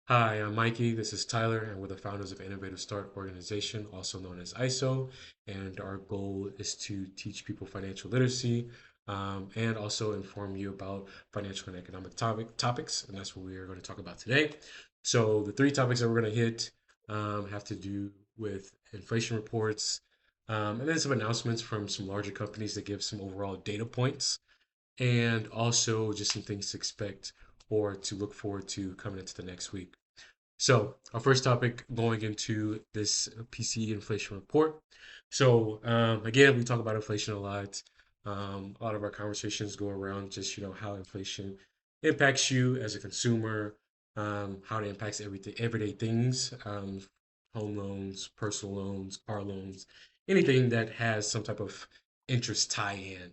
Hi, I'm Mikey. This is Tyler, and we're the founders of Innovative Start Organization, also known as ISO. And our goal is to teach people financial literacy and also inform you about financial and economic topics. And that's what we are going to talk about today. So, the three topics that we're going to hit have to do with inflation reports and then some announcements from some larger companies that give some overall data points and also just some things to expect or to look forward to coming into the next week. So, our first topic going into this PCE inflation report. So, again, we talk about inflation a lot. A lot of our conversations go around just how inflation impacts you as a consumer, how it impacts everyday things, home loans, personal loans, car loans, anything that has some type of interest tie in.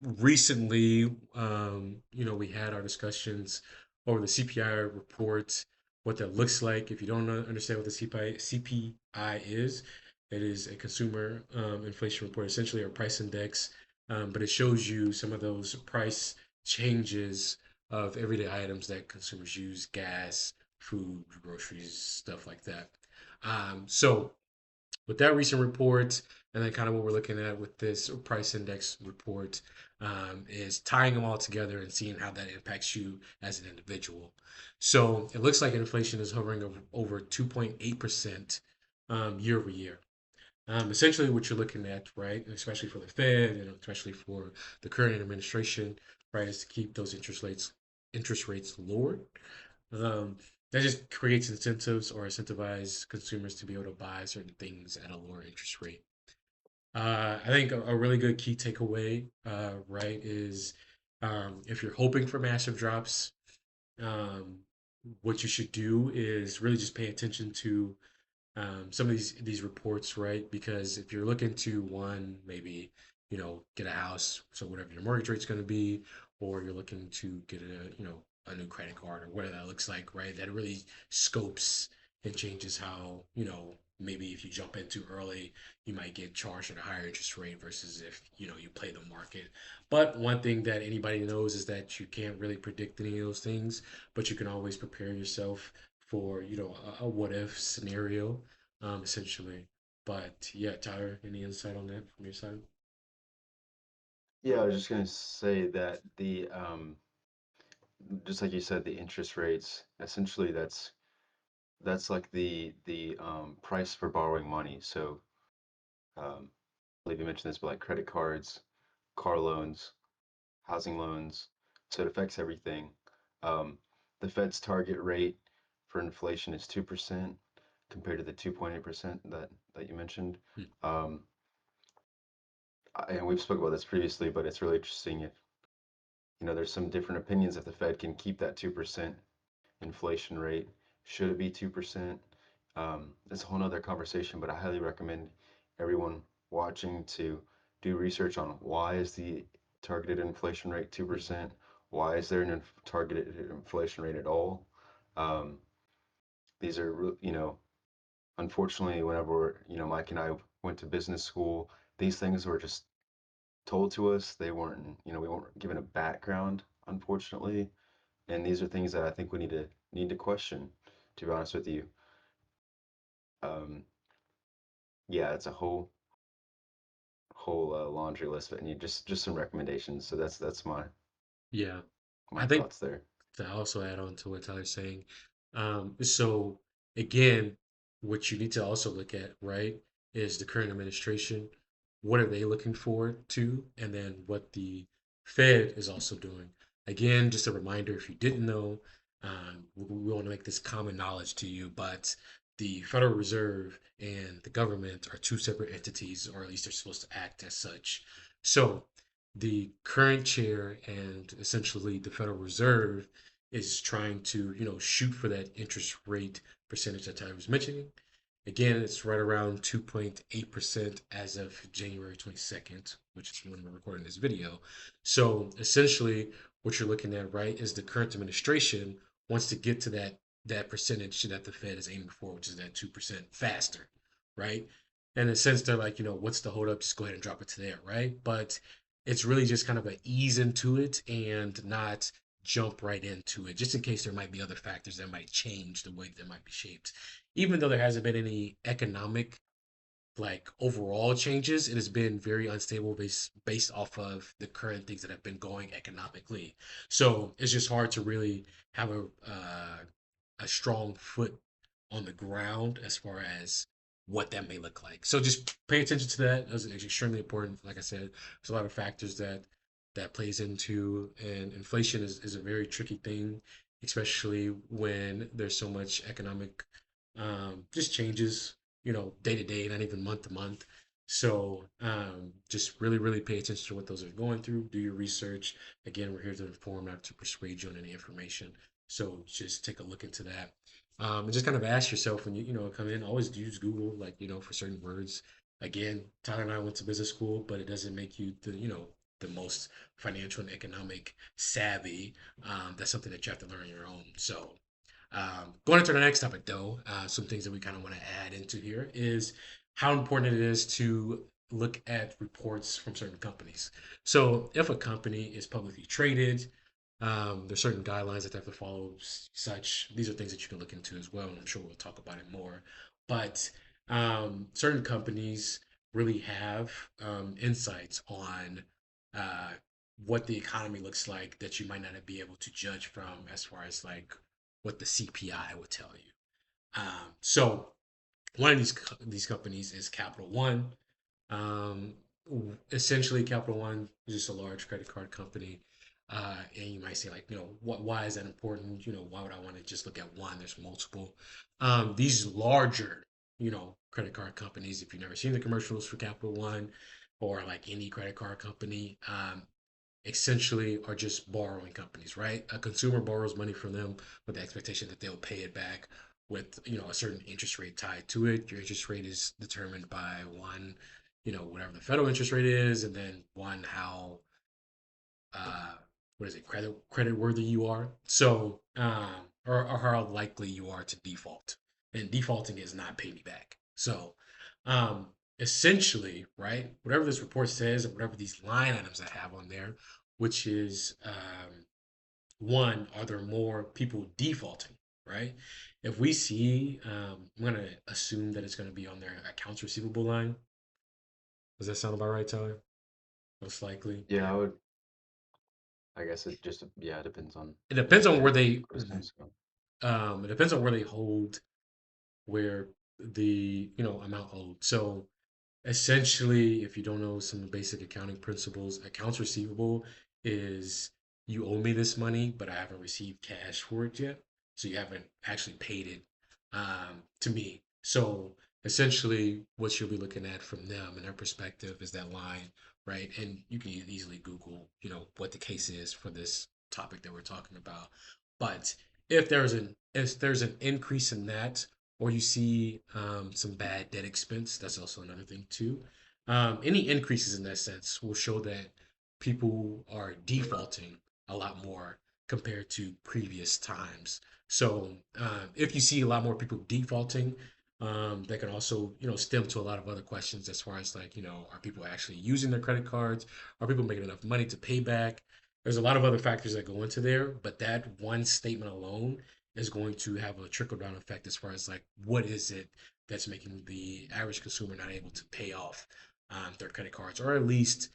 Recently, we had our discussions over the CPI report, what that looks like. If you don't understand what the CPI is, it is a consumer inflation report, essentially a price index, but it shows you some of those price changes of everyday items that consumers use, gas, food, groceries, stuff like that. So with that recent report, and then kind of what we're looking at with this price index report, is tying them all together and seeing how that impacts you as an individual. So it looks like inflation is hovering over 2.8% year over year. Essentially, what you're looking at, right, especially for the Fed and especially for the current administration, right, is to keep those interest rates lower. um, that just creates incentives or incentivize consumers to be able to buy certain things at a lower interest rate. I think a really good key takeaway, right, is if you're hoping for massive drops, um, what you should do is really just pay attention to some of these reports, right? Because if you're looking to one, maybe get a house, so whatever your mortgage rate's going to be, or you're looking to get a new credit card or whatever that looks like, right? That really scopes and changes how maybe if you jump in too early, you might get charged at a higher interest rate versus if you play the market. But one thing that anybody knows is that you can't really predict any of those things, but you can always prepare yourself for a what if scenario, essentially. But yeah, Tyler, any insight on that from your side? Yeah, I was just gonna say that just like you said, the interest rates, essentially that's like the price for borrowing money. So, I believe you mentioned this, but like credit cards, car loans, housing loans, so it affects everything. Um, the Fed's target rate for inflation is 2% compared to the 2.8% that you mentioned. Hmm. Um, and we've spoke about this previously, but it's really interesting if there's some different opinions if the Fed can keep that 2% inflation rate. Should it be 2%? It's a whole nother conversation, but I highly recommend everyone watching to do research on why is the targeted inflation rate Hmm. 2%? Why is there an targeted inflation rate at all? Um, these are, unfortunately, whenever, Mike and I went to business school, these things were just told to us. They weren't, we weren't given a background, unfortunately. And these are things that I think we need to question, to be honest with you. Um, yeah, it's a whole laundry list, but you just some recommendations. So that's my Yeah, my I think thoughts there. to also add on to what Tyler's saying. So again, what you need to also look at, right, is the current administration. What are they looking forward to? And then what the Fed is also doing. Again, just a reminder if you didn't know, we want to make this common knowledge to you, but the Federal Reserve and the government are two separate entities, or at least they're supposed to act as such. So the current chair and essentially the Federal Reserve is trying to, shoot for that interest rate percentage that Tyler was mentioning. Again, it's right around 2.8% as of January 22nd, which is when we're recording this video. So essentially, what you're looking at, right, is the current administration wants to get to that percentage that the Fed is aiming for, which is that 2% faster, right? And in a sense, they're like, what's the hold up? Just go ahead and drop it to there, right? But it's really just kind of an ease into it and not jump right into it, just in case there might be other factors that might change the way that might be shaped. Even though there hasn't been any economic like overall changes, it has been very unstable based off of the current things that have been going economically. So it's just hard to really have a strong foot on the ground as far as what that may look like. So just pay attention to that. That's extremely important. Like I said, there's a lot of factors that plays into, and inflation is a very tricky thing, especially when there's so much economic just changes, day to day, not even month to month. So just really pay attention to what those are going through. Do your research. Again, we're here to inform, not to persuade you on any information. So just take a look into that. And just kind of ask yourself when you come in, always use Google, like, for certain words. Again, Tyler and I went to business school, but it doesn't make you the most financial and economic savvy. That's something that you have to learn on your own. So going into the next topic, though, some things that we kind of want to add into here is how important it is to look at reports from certain companies. So, if a company is publicly traded, there's certain guidelines that they have to follow. Such these are things that you can look into as well, and I'm sure we'll talk about it more. But certain companies really have insights on uh, what the economy looks like that you might not be able to judge from, as far as like what the CPI would tell you. So one of these companies is Capital One. Um, Essentially, Capital One is just a large credit card company. And you might say, like, why is that important? Why would I want to just look at one? There's multiple. These larger, credit card companies, if you've never seen the commercials for Capital One or like any credit card company, essentially are just borrowing companies, right? A consumer borrows money from them with the expectation that they'll pay it back with, a certain interest rate tied to it. Your interest rate is determined by one, whatever the federal interest rate is, and then one, how uh, what is it, credit worthy you are. So or how likely you are to default. And defaulting is not pay me back. So um essentially, right, whatever this report says and whatever these line items I have on there, which is one, are there more people defaulting, right? If we see, I'm gonna assume that it's gonna be on their accounts receivable line. Does that sound about right, Tyler? Most likely. Yeah, I would. I guess it just yeah, it depends on It depends on their where they systems. So. it depends on where they hold where the amount owed. So essentially, if you don't know some basic accounting principles, accounts receivable is you owe me this money, but I haven't received cash for it yet. So you haven't actually paid it to me. So essentially, what you'll be looking at from them and their perspective is that line, right? And you can easily Google, what the case is for this topic that we're talking about. But if there's an increase in that, or you see some bad debt expense, that's also another thing too. Any increases in that sense will show that people are defaulting a lot more compared to previous times. So if you see a lot more people defaulting, that can also stem to a lot of other questions as far as like are people actually using their credit cards? Are people making enough money to pay back? There's a lot of other factors that go into there, but that one statement alone is going to have a trickle down effect as far as like what is it that's making the average consumer not able to pay off their credit cards, or at least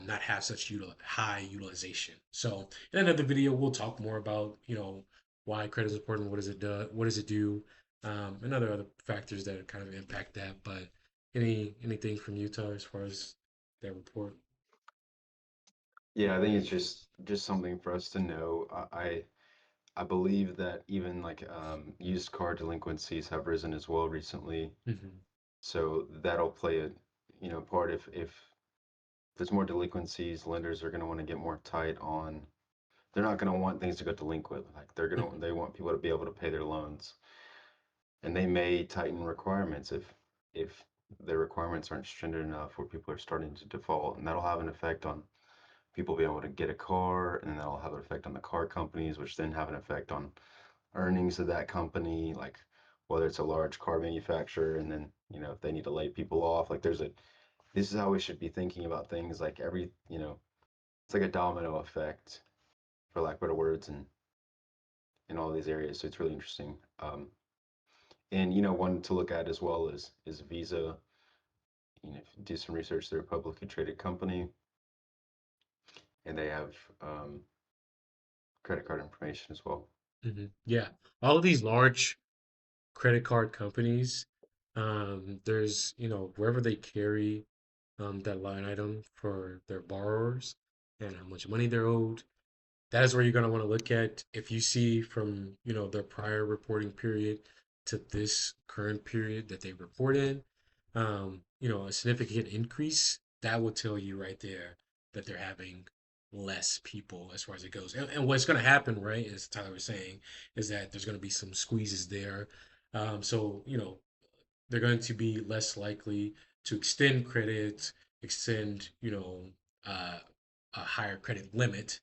not have such high utilization. So in another video, we'll talk more about why credit is important, what does it do, and other factors that kind of impact that. But anything from Utah as far as that report? Yeah, I think it's just something for us to know. I believe that even like used car delinquencies have risen as well recently. Hmm. So that'll play a part if there's more delinquencies, lenders are going to want to get more tight on. They're not going to want things to go delinquent. Like they want people to be able to pay their loans, and they may tighten requirements if their requirements aren't stringent enough, where people are starting to default, and that'll have an effect on people being able to get a car, and then that'll have an effect on the car companies, which then have an effect on earnings of that company, like whether it's a large car manufacturer, and then if they need to lay people off, like this is how we should be thinking about things. Like it's like a domino effect for lack of better words, and in all these areas. So it's really interesting. And one to look at as well is Visa. If you do some research, they're a publicly traded company, and they have credit card information as well. Yeah, all of these large credit card companies, there's, wherever they carry that line item for their borrowers and how much money they're owed, that is where you're going to want to look at. If you see from, their prior reporting period to this current period that they report in, a significant increase, that will tell you right there that they're having less people as far as it goes. And what's going to happen, right, as Tyler was saying, is that there's going to be some squeezes there. So, they're going to be less likely to extend credit, extend, a higher credit limit,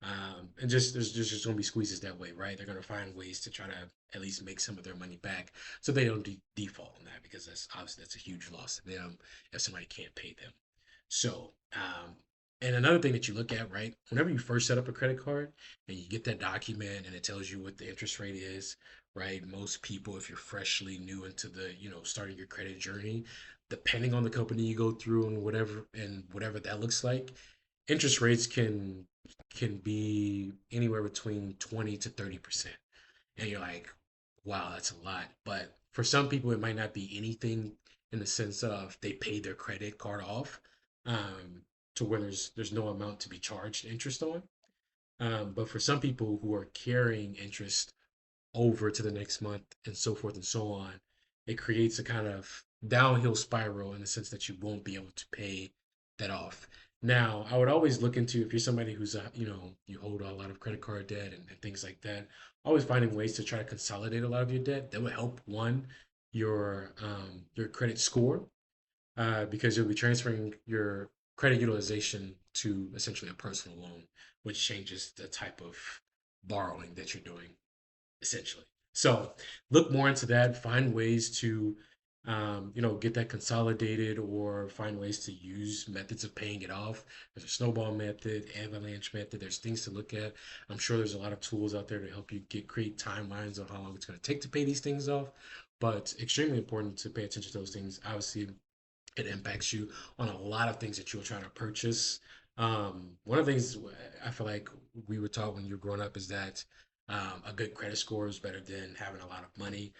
and just there's just going to be squeezes that way, right? They're going to find ways to try to at least make some of their money back, so they don't default on that, because that's obviously that's a huge loss to them if somebody can't pay them. So, and another thing that you look at, right? Whenever you first set up a credit card and you get that document and it tells you what the interest rate is, right? Most people, if you're freshly new into the, starting your credit journey, depending on the company you go through and whatever that looks like, interest rates can be anywhere between 20 to 30%. And you're like, wow, that's a lot. But for some people, it might not be anything in the sense of they paid their credit card off, to where there's no amount to be charged interest on. But for some people who are carrying interest over to the next month and so forth and so on, it creates a kind of downhill spiral in the sense that you won't be able to pay that off. Now, I would always look into, if you're somebody who's you hold a lot of credit card debt and things like that, always finding ways to try to consolidate a lot of your debt. That would help, one, your credit score, because you'll be transferring your credit utilization to essentially a personal loan, which changes the type of borrowing that you're doing essentially. So look more into that. Find ways to, get that consolidated, or find ways to use methods of paying it off. There's a snowball method, avalanche method. There's things to look at. I'm sure there's a lot of tools out there to help you create timelines on how long it's going to take to pay these things off. But extremely important to pay attention to those things. Obviously, it impacts you on a lot of things that you're trying to purchase. One of the things I feel like we were taught when you were growing up is that, a good credit score is better than having a lot of money.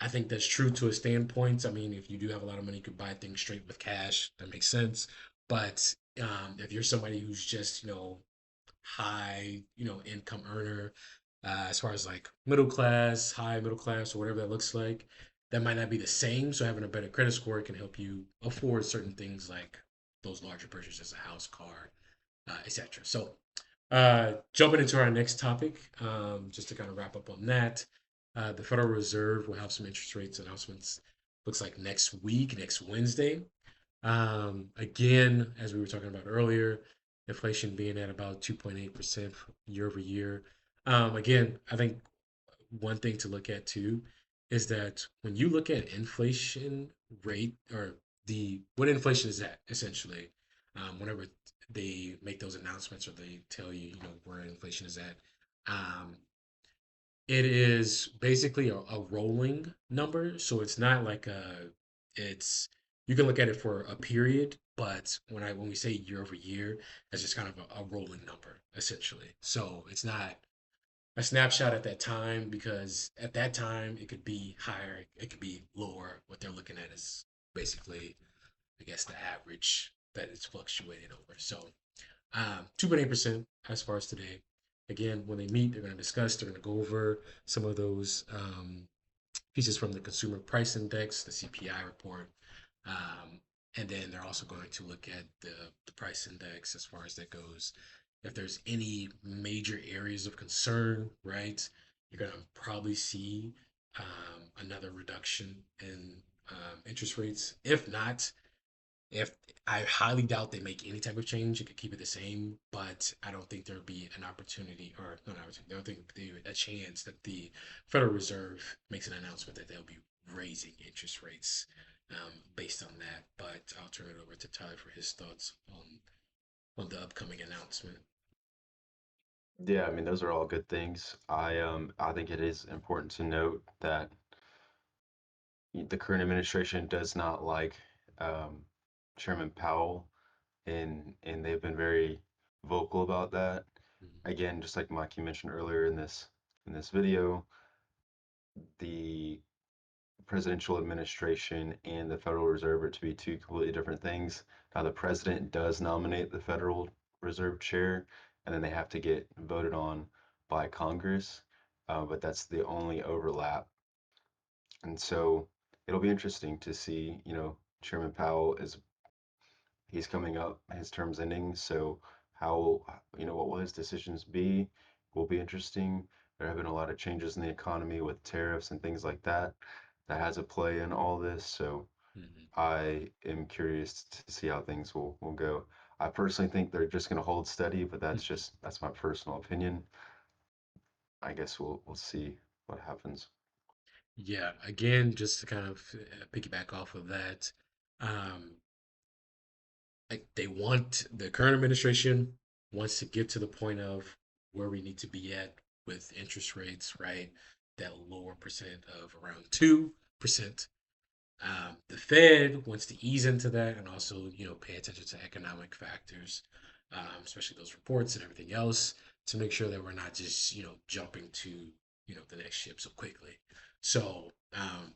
I think that's true to a standpoint. I mean, if you do have a lot of money, you could buy things straight with cash. That makes sense. But if you're somebody who's just, high, income earner, as far as like middle class, high middle class, or whatever that looks like, that might not be the same. So having a better credit score can help you afford certain things like those larger purchases, a house, car, etc. So, jumping into our next topic, just to kind of wrap up on that, the Federal Reserve will have some interest rates announcements. Looks like next week, next Wednesday. Again, as we were talking about earlier, inflation being at about 2.8% year over year. Again, I think one thing to look at too is that when you look at inflation rate, or the what inflation is at essentially, whenever they make those announcements or they tell you, where inflation is at, um, it is basically a rolling number. So it's not like it's, you can look at it for a period, but when we say year over year, that's just kind of a rolling number essentially. So it's not a snapshot at that time, because at that time it could be higher, it could be lower. What they're looking at is basically, I guess, the average that it's fluctuated over. So 2.8% as far as today. Again, when they meet, they're going to discuss, they're going to go over some of those pieces from the Consumer Price Index, the CPI report. Um, and then they're also going to look at the price index as far as that goes. If there's any major areas of concern, right, you're going to probably see another reduction in interest rates. If I highly doubt they make any type of change, you could keep it the same, but I don't think there'll be an opportunity, or not an opportunity, I don't think a chance that the Federal Reserve makes an announcement that they'll be raising interest rates, based on that. But I'll turn it over to Tyler for his thoughts on the upcoming announcement. Yeah, I mean those are all good things. I think it is important to note that the current administration does not like um, Chairman Powell, and they've been very vocal about that. Mhm, Again, just like Mike you mentioned earlier in this video, the presidential administration and the Federal Reserve are to be two completely different things. Now, the president does nominate the Federal Reserve chair, and then they have to get voted on by Congress. But that's the only overlap. And so it'll be interesting to see, Chairman Powell he's coming up, his term's ending. So how, what will his decisions be will be interesting. There have been a lot of changes in the economy with tariffs and things like that. That has a play in all this. So mhm. I am curious to see how things will go. I personally think they're just going to hold steady, but that's my personal opinion. I guess we'll see what happens. Yeah, again, just to kind of piggyback off of that, um, like they want the current administration wants to get to the point of where we need to be at with interest rates, right? That lower percent of around 2%. The Fed wants to ease into that and also, pay attention to economic factors, especially those reports and everything else, to make sure that we're not just, jumping to, the next ship so quickly. So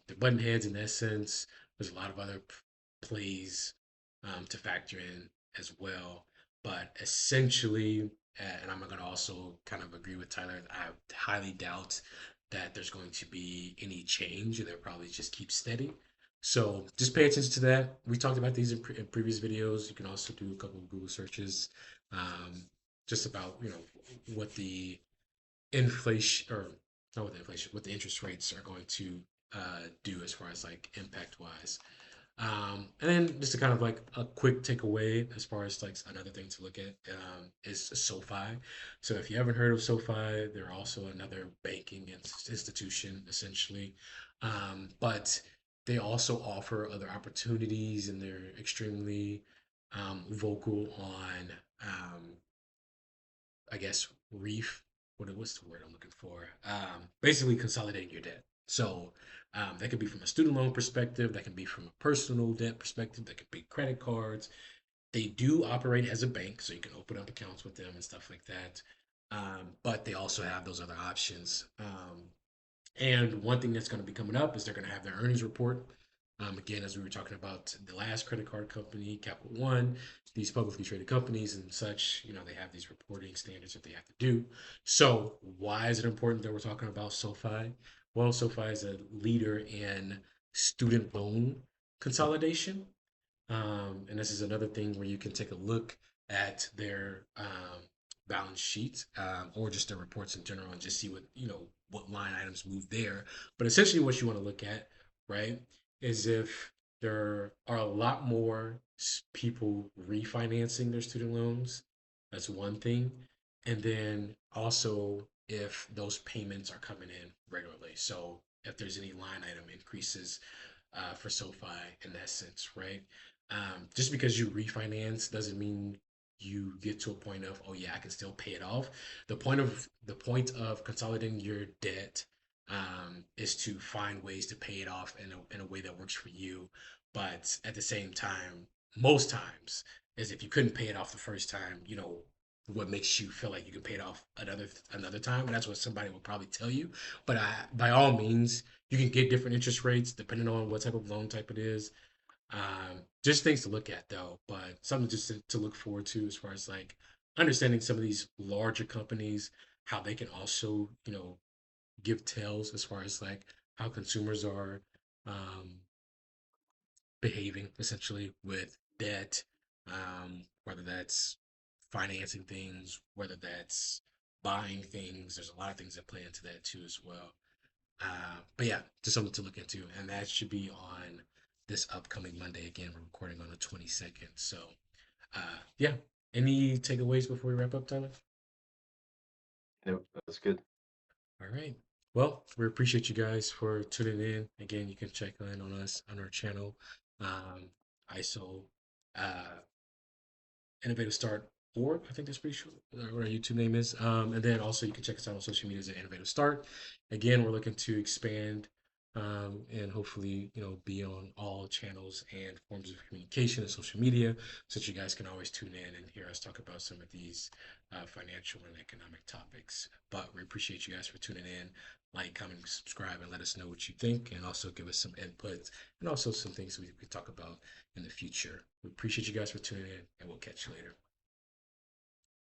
the button heads in that sense. There's a lot of other plays to factor in as well, but essentially, and I'm going to also kind of agree with Tyler. I highly doubt that there's going to be any change. They'll probably just keep steady. So just pay attention to that. We talked about these in previous videos. You can also do a couple of Google searches, um, just about what the inflation or not what the inflation, what the interest rates are going to do as far as like impact wise. And then just to kind of like a quick takeaway as far as like another thing to look at is SoFi. So if you haven't heard of SoFi, they're also another banking institution essentially, but they also offer other opportunities, and they're extremely vocal on I guess reef. What's the word I'm looking for? Basically consolidating your debt. So that could be from a student loan perspective. That can be from a personal debt perspective. That could be credit cards. They do operate as a bank, so you can open up accounts with them and stuff like that. But they also have those other options. And one thing that's going to be coming up is they're going to have their earnings report. Again, as we were talking about the last credit card company, Capital One, these publicly traded companies and such, they have these reporting standards that they have to do. So, why is it important that we're talking about SoFi? Well, SoFi is a leader in student loan consolidation. And this is another thing where you can take a look at their balance sheet, or just their reports in general, and just see what line items move there. But essentially, what you want to look at, right, is if there are a lot more people refinancing their student loans. That's one thing, and then also if those payments are coming in regularly. So if there's any line item increases for SoFi in that sense, right? Just because you refinance doesn't mean you get to a point of, oh yeah, I can still pay it off. The point of consolidating your debt is to find ways to pay it off in a way that works for you. But at the same time, most times, is if you couldn't pay it off the first time, what makes you feel like you can pay it off another time, and that's what somebody will probably tell you. But by all means, you can get different interest rates depending on what type of loan type it is. Just things to look at though, but something just to look forward to as far as like understanding some of these larger companies, how they can also, give tales as far as like how consumers are um, behaving essentially with debt, whether that's financing things, whether that's buying things. There's a lot of things that play into that too as well. But yeah, just something to look into, and that should be on this upcoming Monday. Again, we're recording on the 22nd. So, yeah. Any takeaways before we wrap up, Tyler? Nope, that's good. All right. Well, we appreciate you guys for tuning in. Again, you can check in on us on our channel, ISO, uh, Innovative Start Report. I think that's pretty sure what our YouTube name is. And then also you can check us out on social media as an Innovative Start. Again, we're looking to expand and hopefully, be on all channels and forms of communication and social media so that you guys can always tune in and hear us talk about some of these financial and economic topics. But we appreciate you guys for tuning in. Like, comment, subscribe, and let us know what you think, and also give us some input and also some things we could talk about in the future. We appreciate you guys for tuning in, and we'll catch you later.